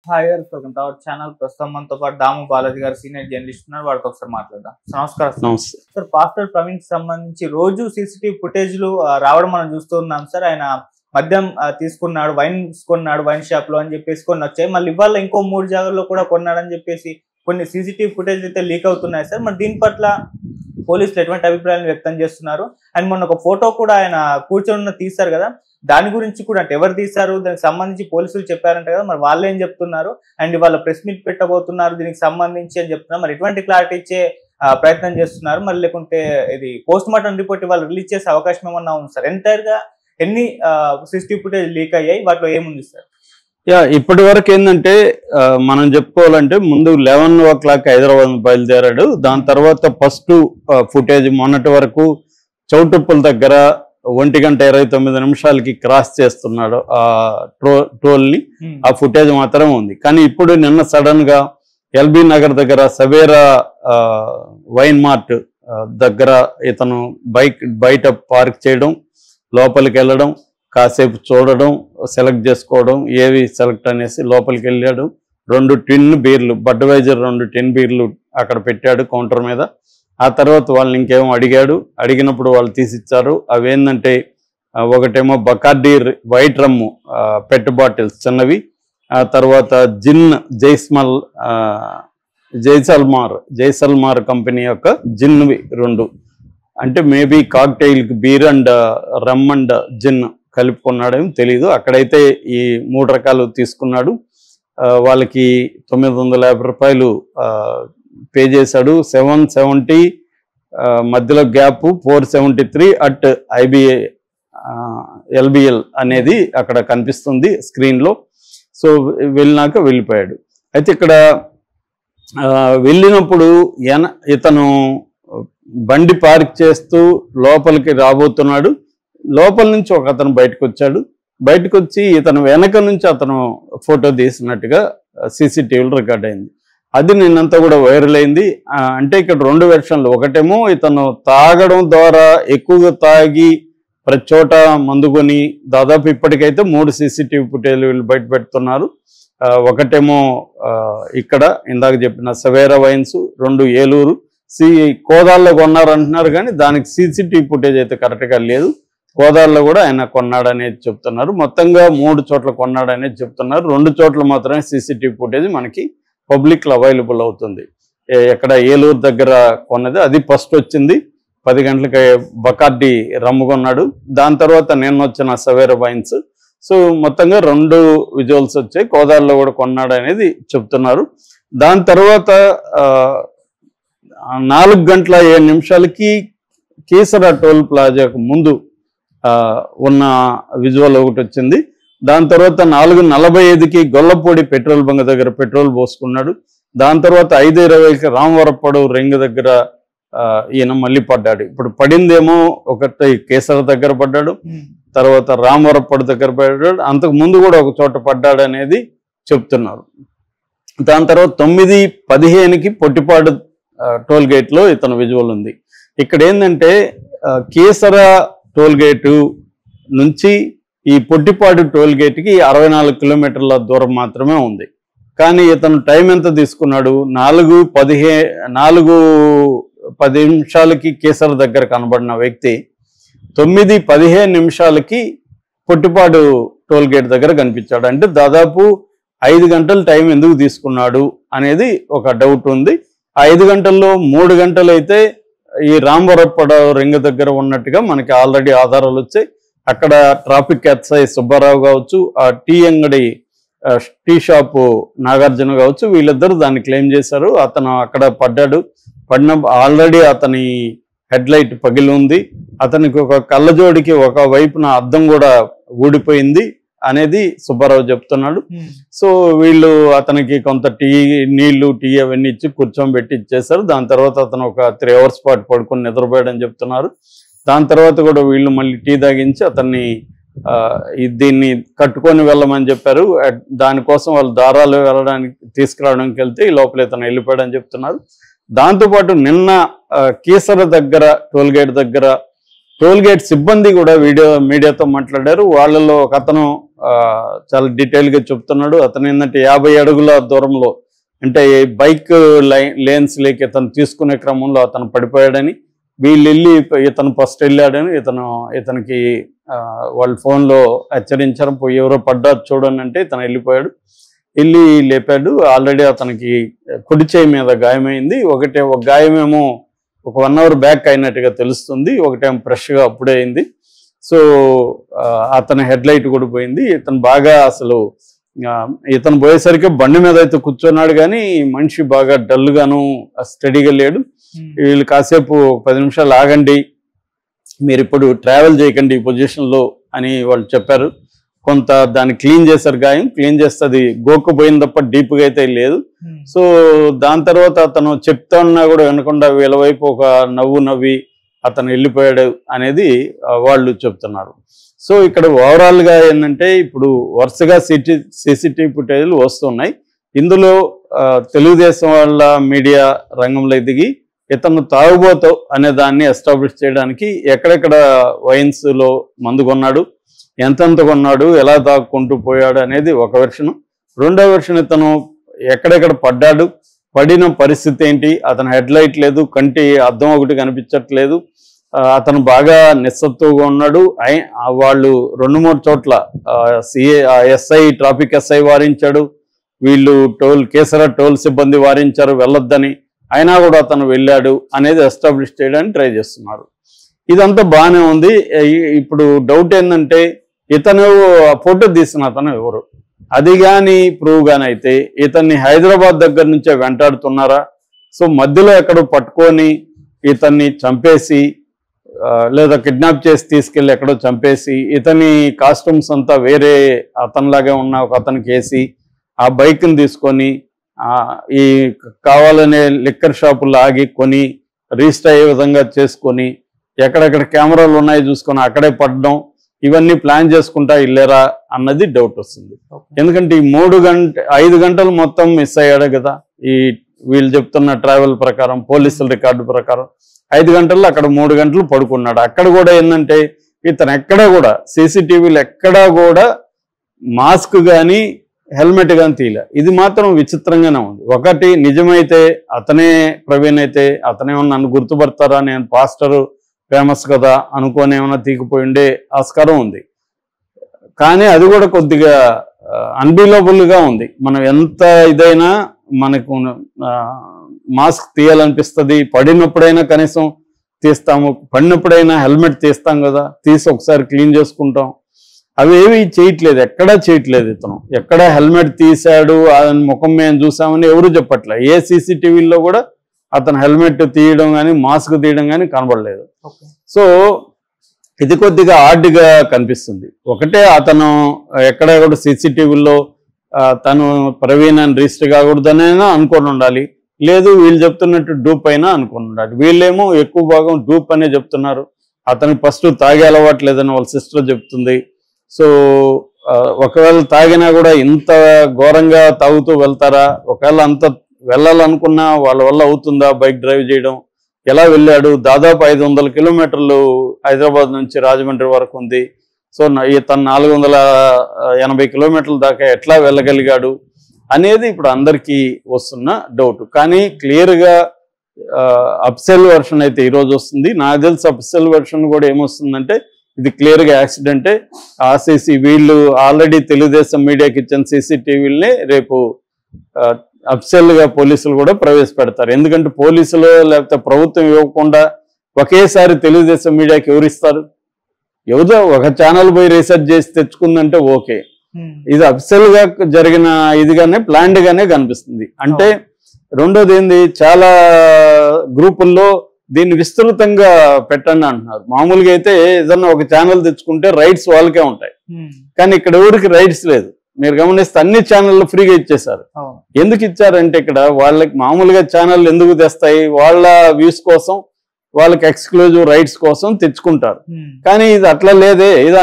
Hi గారు, welcome to our channel. ప్రస్తుతం మనతో పాటు దాము బాలాజీ గారు సీనియర్ జర్నలిస్ట్ ఉన్నారు. వారితో ఒకసారి మాట్లాడదాం. నమస్కారం. నమస్తే సార్, పాస్టర్ ప్రవీణ్ కి సంబంధించి రోజు సీసీటీవీ ఫుటేజ్లు రావడం మనం చూస్తూ ఉన్నాం సార్. ఆయన మద్యం తీసుకున్నాడు, వైన్ కొన్నాడు వైన్ షాప్ లో అని చెప్పేసి కొన్ని వచ్చాయి. మళ్ళీ ఇవాళ ఇంకో 3 జాగాల్లో కూడా కొన్నాడని చెప్పేసి కొన్ని సీసీటీవీ ఫుటేజ్ అయితే లీక్ అవుతున్నాయి సార్. మరి దీని పట్ల పోలీసులు ఎటువంటి అభిప్రాయాలు వ్యక్తం చేస్తున్నారు? అండ్ మొన్న ఒక ఫోటో కూడా ఆయన కూర్చొని తీశారు కదా, దాని గురించి కూడా అంటే ఎవరు తీశారు, దానికి సంబంధించి పోలీసులు చెప్పారంట కదా, మరి వాళ్ళు ఏం చెప్తున్నారు? అండ్ వాళ్ళ ప్రెస్ మీట్ పెట్టబోతున్నారు దీనికి సంబంధించి అని చెప్తున్నారు. మరి ఎటువంటి క్లారిటీ ఇచ్చే ప్రయత్నం చేస్తున్నారు? మరి లేకుంటే ఇది పోస్ట్ మార్టం రిపోర్ట్ వాళ్ళు రిలీజ్ చేసే అవకాశం ఏమన్నా ఉంది సార్? ఎంటైర్ గా ఎన్ని సీసీటీవీ ఫుటేజ్ లీక్ అయ్యాయి, వాటిలో ఏముంది సార్? ఇప్పటి వరకు ఏంటంటే మనం చెప్పుకోవాలంటే ముందు 11 o'clock హైదరాబాద్ బయలుదేరాడు. దాని తర్వాత ఫస్ట్ ఫుటేజ్ మొన్నటి వరకు చౌటుప్పల దగ్గర 1:29 క్రాస్ చేస్తున్నాడు ఆ టోల్ ని. ఆ ఫుటేజ్ మాత్రం ఉంది. కానీ ఇప్పుడు నిన్న సడన్ గా ఎల్బీ నగర్ దగ్గర సవేరా వైన్ మార్ట్ దగ్గర ఇతను బయట పార్క్ చేయడం, లోపలికి వెళ్ళడం, కాసేపు చూడడం, సెలెక్ట్ చేసుకోవడం, ఏవి సెలెక్ట్ అనేసి లోపలికి వెళ్ళాడు. 2 టిన్ బీర్లు, బడ్వైజర్ 2 టిన్ బీర్లు అక్కడ పెట్టాడు కౌంటర్ మీద. ఆ తర్వాత వాళ్ళని ఇంకేమో అడిగినప్పుడు వాళ్ళు తీసిచ్చారు. అవేంటంటే ఒకటేమో బకార్డీ వైట్ రమ్ము పెట్ బాటిల్స్ చిన్నవి, ఆ తర్వాత జిన్ జైసల్మార్ కంపెనీ యొక్క జిన్వి 2, అంటే మేబీ కాక్టైల్కి beer and rum and gin కలుపుకున్నాడేమో తెలీదు. అక్కడైతే ఈ 3 రకాలు తీసుకున్నాడు. వాళ్ళకి 950 రూపాయలు పే చేశాడు. 770 మధ్యలో గ్యాప్ 473 అట్ LBL అనేది అక్కడ కనిపిస్తుంది స్క్రీన్లో. సో వెళ్ళిపోయాడు. అయితే ఇక్కడ వెళ్ళినప్పుడు ఇతను బండి పార్క్ చేస్తూ లోపలికి రాబోతున్నాడు. లోపల నుంచి ఒక అతను బయటకు వచ్చి ఇతను వెనక నుంచి అతను ఫోటో తీసినట్టుగా సీసీటీవీలో రికార్డ్ అయింది. అది నిన్నంతా కూడా వైరల్ అయింది. అంటే ఇక్కడ 2 వెర్షన్లు. ఒకటేమో ఇతను తాగడం ద్వారా ఎక్కువగా తాగి ప్రతి చోట మందుకొని దాదాపు ఇప్పటికైతే 3 సీసీటీవీ ఫుటేజ్లు బయట పెడుతున్నారు. ఒకటేమో ఇక్కడ ఇందాక చెప్పిన సవేరా వైన్స్, 2 ఏలూరు, కోదాల్లో కొన్నారంటున్నారు. కానీ దానికి సీసీటీవీ ఫుటేజ్ అయితే కరెక్ట్గా లేదు. కోదాల్లో కూడా ఆయన కొన్నాడనేది చెప్తున్నారు. మొత్తంగా 3 చోట్ల కొన్నాడనేది చెప్తున్నారు. 2 చోట్ల మాత్రమే సీసీటీవీ ఫుటేజ్ మనకి పబ్లిక్లో అవైలబుల్ అవుతుంది. ఎక్కడ ఏలూరు దగ్గర కొన్నది, అది ఫస్ట్ వచ్చింది 10 గంటలకి బకార్డీ రమ్ము కొన్నాడు. దాని తర్వాత నిన్న వచ్చిన సవేరా వైన్స్. సో మొత్తంగా 2 విజువల్స్ వచ్చాయి. కోదాల్లో కూడా కొన్నాడు అనేది చెప్తున్నారు. దాని తర్వాత 4:07 కీసరా టోల్ ప్లాజాకు ముందు ఉన్న విజువల్ ఒకటి వచ్చింది. దాని తర్వాత 4:45 గొల్లపూడి పెట్రోల్ బంక్ దగ్గర పెట్రోల్ పోసుకున్నాడు. దాని తర్వాత 5:20 రామవరపడు రింగ్ దగ్గర ఈయన మళ్ళీ పడ్డాడు. ఇప్పుడు పడిందేమో ఒకటి కేసర దగ్గర పడ్డాడు, తర్వాత రామవరపడు దగ్గర పడ్డాడు, అంతకు ముందు కూడా ఒక చోట పడ్డాడు అనేది చెప్తున్నారు. దాని తర్వాత 9:15 పొట్టిపాడు టోల్ గేట్లో ఇతను విజువల్ ఉంది. ఇక్కడ ఏంటంటే కేసర టోల్ గేటు నుంచి ఈ పొట్టిపాడు టోల్ గేట్కి 64 కిలోమీటర్ల దూరం మాత్రమే ఉంది. కానీ ఇతను టైం ఎంత తీసుకున్నాడు? 4:10 కేసర దగ్గర కనబడిన వ్యక్తి 9:15 పొట్టిపాడు టోల్ గేట్ దగ్గర కనిపించాడు. అంటే దాదాపు 5 గంటల టైం ఎందుకు తీసుకున్నాడు అనేది ఒక డౌట్ ఉంది. 5 గంటల్లో 3 గంటలు అయితే ఈ రామవరపడ రింగ్ దగ్గర ఉన్నట్టుగా మనకి ఆల్రెడీ ఆధారాలు వచ్చాయి. అక్కడ ట్రాఫిక్ ఎస్ఐ సుబ్బారావు కావచ్చు, ఆ టీ షాపు నాగార్జున కావచ్చు, వీళ్ళిద్దరూ దాన్ని క్లెయిమ్ చేశారు. అతను అక్కడ పడిన ఆల్రెడీ అతని హెడ్ లైట్ పగిలి ఉంది. అతనికి ఒక కళ్ళజోడికి ఒక వైపున అద్దం కూడా ఊడిపోయింది అనేది సుబ్బారావు చెప్తున్నాడు. సో వీళ్ళు అతనికి కొంత నీళ్లు టీ అవన్నీ ఇచ్చి కూర్చోబెట్టి ఇచ్చేశారు. దాని తర్వాత అతను ఒక 3 hours పాటు పడుకొని నిద్రపోయాడని చెప్తున్నారు. దాని తర్వాత కూడా వీళ్ళు మళ్ళీ టీ తాగించి అతన్ని దీన్ని కట్టుకొని వెళ్ళమని చెప్పారు. దానికోసం వాళ్ళు దారాలు తీసుకురావడానికి వెళ్తే ఈ లోపల ఇతను వెళ్ళిపోయాడని చెప్తున్నారు. దాంతోపాటు నిన్న కీసర దగ్గర టోల్గేట్ దగ్గర టోల్గేట్ సిబ్బంది కూడా మీడియాతో మాట్లాడారు. వాళ్ళలో ఒక అతను చాలా డీటెయిల్గా చెప్తున్నాడు. అతను ఏంటంటే 50 అడుగుల దూరంలో అంటే బైక్ లేన్స్ లేక ఇతను తీసుకునే క్రమంలో అతను పడిపోయాడని, వీళ్ళు వెళ్ళి ఇతను ఫస్ట్ వెళ్ళాడని ఇతనికి వాళ్ళ ఫోన్లో హెచ్చరించారు, పోయి ఎవరో పడ్డారు చూడండి అంటే ఇతను వెళ్ళిపోయాడు, వెళ్ళి లేపాడు. ఆల్రెడీ అతనికి కుడి చేయి మీద గాయమైంది. ఒక గాయమేమో ఒక 1 అవర్ బ్యాక్ అయినట్టుగా తెలుస్తుంది, ఒకటేమో ఫ్రెష్గా అప్పుడే అయింది. సో అతని హెడ్ లైట్ కూడా పోయింది. ఇతను బాగా అసలు ఇతను పోయేసరికి బండి మీద అయితే కూర్చున్నాడు, కానీ మనిషి బాగా డల్గాను స్టడీగా లేడు. వీళ్ళు కాసేపు 10 నిమిషాలు ఆగండి, మీరు ఇప్పుడు ట్రావెల్ చేయకండి ఈ పొజిషన్లో అని వాళ్ళు చెప్పారు. కొంత దాన్ని క్లీన్ చేశారు, గాయం క్లీన్ చేస్తే అది గోక్కుపోయింది తప్ప డీప్గా అయితే లేదు. సో దాని తర్వాత అతను చెప్తా ఉన్నా కూడా వినకుండా వీళ్ళ వైపు ఒక నవ్వు నవ్వి అతను వెళ్ళిపోయాడు అనేది వాళ్ళు చెప్తున్నారు. సో ఇక్కడ ఓవరాల్గా ఏంటంటే ఇప్పుడు వరుసగా సీసీటీవీ ఫుటేజ్లు వస్తున్నాయి. ఇందులో తెలుగుదేశం వాళ్ళ మీడియా రంగంలో దిగి ఇతను తాగుబోతు అనే దాన్ని ఎస్టాబ్లిష్ చేయడానికి ఎక్కడెక్కడ వైన్స్లో మందు కొన్నాడు, ఎంతెంత కొన్నాడు, ఎలా తాక్కుంటూ పోయాడు అనేది ఒక వెర్షన్. రెండో వెర్షన్ ఇతను ఎక్కడెక్కడ పడ్డాడు, పడిన పరిస్థితి ఏంటి, అతను హెడ్ లైట్ లేదు, కంటి అద్దం ఒకటి కనిపించట్లేదు, అతను బాగా నిస్సత్తుగా ఉన్నాడు. వాళ్ళు 2-3 చోట్ల ఎస్ఐ ట్రాఫిక్ ఎస్ఐ వారించాడు, వీళ్ళు కేసరా టోల్ సిబ్బంది వారించారు వెళ్ళొద్దని, అయినా కూడా అతను వెళ్ళాడు అనేది ఎస్టాబ్లిష్ చేయడానికి ట్రై చేస్తున్నారు. ఇదంతా బాగానే ఉంది. ఇప్పుడు డౌట్ ఏంటంటే ఇతను ఫోటో తీసిన అతను ఎవరు, అది కానీ ప్రూవ్ కానీ అయితే ఇతన్ని హైదరాబాద్ దగ్గర నుంచే వెంటాడుతున్నారా, సో మధ్యలో ఎక్కడో పట్టుకొని ఇతన్ని చంపేసి లేదా కిడ్నాప్ చేసి తీసుకెళ్ళి ఎక్కడో చంపేసి ఇతని కాస్ట్యూమ్స్ అంతా వేరే అతనిలాగే ఉన్న ఒక అతనికి వేసి ఆ బైక్ని తీసుకొని ఈ కావాలనే లిక్కర్ షాపుల్లో ఆగి కొని రిజిస్టర్ అయ్యే విధంగా చేసుకొని ఎక్కడెక్కడ కెమెరాలు ఉన్నాయి చూసుకొని అక్కడే పడడం, ఇవన్నీ ప్లాన్ చేసుకుంటా వెళ్ళారా అన్నది డౌట్ వస్తుంది. ఎందుకంటే ఈ 5 గంటలు మొత్తం మిస్ అయ్యాడు కదా, ఈ వీళ్ళు చెప్తున్న ట్రావెల్ ప్రకారం పోలీసుల రికార్డు ప్రకారం 5 గంటల్లో అక్కడ 3 గంటలు పడుకున్నాడు. అక్కడ కూడా ఏంటంటే ఇతను ఎక్కడా కూడా సీసీటీవీలు ఎక్కడా కూడా మాస్క్ కానీ హెల్మెట్ కానీ తీయలే. ఇది మాత్రం విచిత్రంగానే ఉంది. ఒకటి నిజమైతే అతనే ప్రవీణ్ అయితే అతనేమో నన్ను గుర్తుపడతారా, నేను పాస్టర్ ఫేమస్ కదా అనుకోని ఏమైనా తీగిపోయి ఉండే ఆస్కారం ఉంది. కానీ అది కూడా కొద్దిగా అన్బిలీవబుల్గా ఉంది. మనం ఎంత ఇదైనా మనకు మాస్క్ తీయాలనిపిస్తుంది, పడినప్పుడైనా కనీసం తీస్తాము, పడినప్పుడైనా హెల్మెట్ తీస్తాం కదా, తీసి ఒకసారి క్లీన్ చేసుకుంటాం. అవేవి చేయట్లేదు, ఎక్కడా చేయట్లేదు. ఇతను ఎక్కడ హెల్మెట్ తీశాడు ఆయన ముఖం మేము చూసామని ఎవరు చెప్పట్లేదు. ఏ సీసీటీవీల్లో కూడా అతను హెల్మెట్ తీయడం కానీ మాస్క్ తీయడం కానీ కనబడలేదు. సో ఇది కొద్దిగా ఆడ్గా కనిపిస్తుంది. ఒకటే అతను ఎక్కడ కూడా సీసీటీవీల్లో తను ప్రవీణ్ అని రిజిస్టర్ కాకూడదనైనా అనుకొని ఉండాలి, లేదు వీళ్ళు చెప్తున్నట్టు డూప్ అయినా అనుకొని ఉండాలి. వీళ్ళేమో ఎక్కువ భాగం డూప్ అనే చెప్తున్నారు. అతనికి ఫస్ట్ తాగే అలవాటు లేదని వాళ్ళ సిస్టర్ చెప్తుంది. సో ఒకవేళ తాగినా కూడా ఇంత ఘోరంగా తాగుతూ వెళ్తారా, ఒకవేళ అంత వెళ్ళాలనుకున్నా వాళ్ళ వల్ల అవుతుందా, బైక్ డ్రైవ్ చేయడం ఎలా వెళ్ళాడు, దాదాపు 500 కిలోమీటర్లు హైదరాబాద్ నుంచి రాజమండ్రి వరకు ఉంది. సో తను 480 కిలోమీటర్ల దాకా ఎట్లా వెళ్ళగలిగాడు అనేది ఇప్పుడు అందరికీ వస్తున్న డౌట్. కానీ క్లియర్గా అప్సెల్ వర్షన్ అయితే ఈరోజు వస్తుంది. నాకు తెలిసి అప్సెల్ వర్షన్ కూడా ఏమొస్తుందంటే ఇది క్లియర్గా యాక్సిడెంటే. వీళ్ళు ఆల్రెడీ తెలుగుదేశం మీడియాకి ఇచ్చిన సీసీటీవీలని రేపు అఫిషియల్గా పోలీసులు కూడా ప్రవేశపెడతారు. ఎందుకంటే పోలీసులు లేకపోతే ప్రభుత్వం ఇవ్వకుండా ఒకేసారి తెలుగుదేశం మీడియాకి ఎవరిస్తారు? ఎవరో ఒక ఛానల్ పోయి రీసెర్చ్ చేసి తెచ్చుకుందంటే ఓకే, ఇది అఫిషియల్గా జరిగిన ఇదిగానే ప్లాన్డ్ గానే కనిపిస్తుంది. అంటే రెండోది ఏంది, చాలా గ్రూపుల్లో దీన్ని విస్తృతంగా పెట్టండి అంటున్నారు. మామూలుగా అయితే ఏదన్నా ఒక ఛానల్ తెచ్చుకుంటే రైట్స్ వాళ్ళకే ఉంటాయి, కానీ ఇక్కడ ఎవరికి రైట్స్ లేదు. మీరు గమనిస్తే అన్ని ఛానళ్ళు ఫ్రీగా ఇచ్చేశారు. ఎందుకు ఇచ్చారంటే ఇక్కడ వాళ్ళకి మామూలుగా ఛానల్ ఎందుకు తెస్తాయి, వాళ్ళ వ్యూస్ కోసం, వాళ్ళకి ఎక్స్క్లూజివ్ రైట్స్ కోసం తెచ్చుకుంటారు. కానీ ఇది అట్లా లేదే, ఇది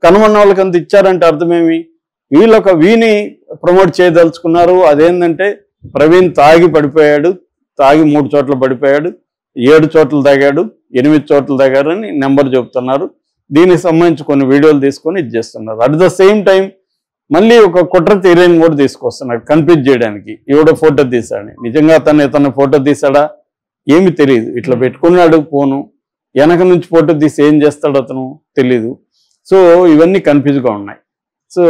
కనుమన్న వాళ్ళకి అంత ఇచ్చారంటే అర్థమేమి? వీళ్ళొక వీని ప్రమోట్ చేయదలుచుకున్నారు. అదేంటంటే ప్రవీణ్ తాగి పడిపోయాడు, తాగి 3 చోట్ల పడిపోయాడు, 7 చోట్ల తాగాడు, 8 చోట్ల తాగారు అని నెంబర్ చెబుతున్నారు. దీనికి సంబంధించి కొన్ని వీడియోలు తీసుకొని ఇది చేస్తున్నారు. అట్ ద సేమ్ టైం మళ్ళీ ఒక కుట్ర థియరీని కూడా తీసుకొస్తున్నాడు కన్ఫ్యూజ్ చేయడానికి. ఎవడో ఫోటో తీసాడని. నిజంగా ఇతను ఫోటో తీసాడా ఏమి తెలియదు. ఇట్లా పెట్టుకున్నాడు ఫోను, వెనక నుంచి ఫోటో తీసి ఏం చేస్తాడు అతను తెలీదు. సో ఇవన్నీ కన్ఫ్యూజ్గా ఉన్నాయి. సో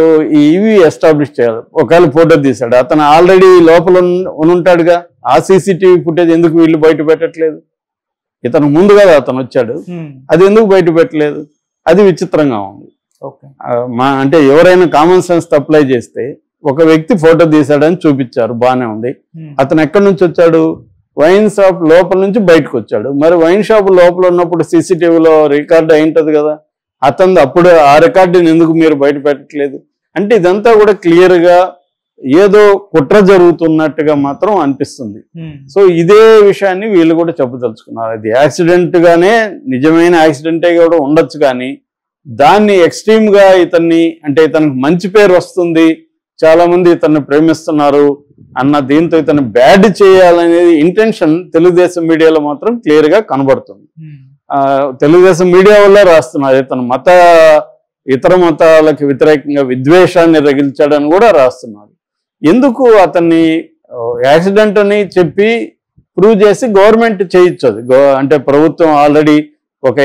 ఇవి ఎస్టాబ్లిష్ చేయాలి. ఒకవేళ ఫోటో తీసాడు, అతను ఆల్రెడీ లోపల ఉంటాడుగా, ఆ సీసీటీవీ ఫుటేజ్ ఎందుకు వీళ్ళు బయట పెట్టట్లేదు? ఇతను ముందు కదా అతను వచ్చాడు, అది ఎందుకు బయట పెట్టలేదు? అది విచిత్రంగా ఉంది. అంటే ఎవరైనా కామన్ సెన్స్ అప్లై చేస్తే ఒక వ్యక్తి ఫోటో తీసాడని చూపించారు, బాగానే ఉంది. అతను ఎక్కడి నుంచి వచ్చాడు? వైన్ షాప్ లోపల నుంచి బయటకు వచ్చాడు. మరి వైన్ షాప్ లోపల ఉన్నప్పుడు సీసీటీవీలో రికార్డ్ అయింటది కదా, అతను అప్పుడు ఆ రికార్డుని ఎందుకు మీరు బయట పెట్టట్లేదు? అంటే ఇదంతా కూడా క్లియర్గా ఏదో కుట్ర జరుగుతున్నట్టుగా మాత్రం అనిపిస్తుంది. సో ఇదే విషయాన్ని వీళ్ళు కూడా చెప్పదలుచుకున్నారు. అది యాక్సిడెంట్ గానే, నిజమైన యాక్సిడెంటే కూడా ఉండొచ్చు, కానీ దాన్ని ఎక్స్ట్రీమ్ గా ఇతన్ని, అంటే ఇతనికి మంచి పేరు వస్తుంది, చాలా మంది ఇతన్ని ప్రేమిస్తున్నారు అన్న దీంతో ఇతను బ్యాడ్ చేయాలనేది ఇంటెన్షన్ తెలుగుదేశం మీడియాలో మాత్రం క్లియర్ గా కనబడుతుంది. తెలుగుదేశం మీడియా వల్ల రాస్తున్నారు ఇతను ఇతర మతాలకు వ్యతిరేకంగా విద్వేషాన్ని రగిల్చాడని కూడా రాస్తున్నారు. ఎందుకు అతన్ని యాక్సిడెంట్ అని చెప్పి ప్రూవ్ చేసి గవర్నమెంట్ చేయొచ్చు. అది అంటే ప్రభుత్వం ఆల్రెడీ ఒక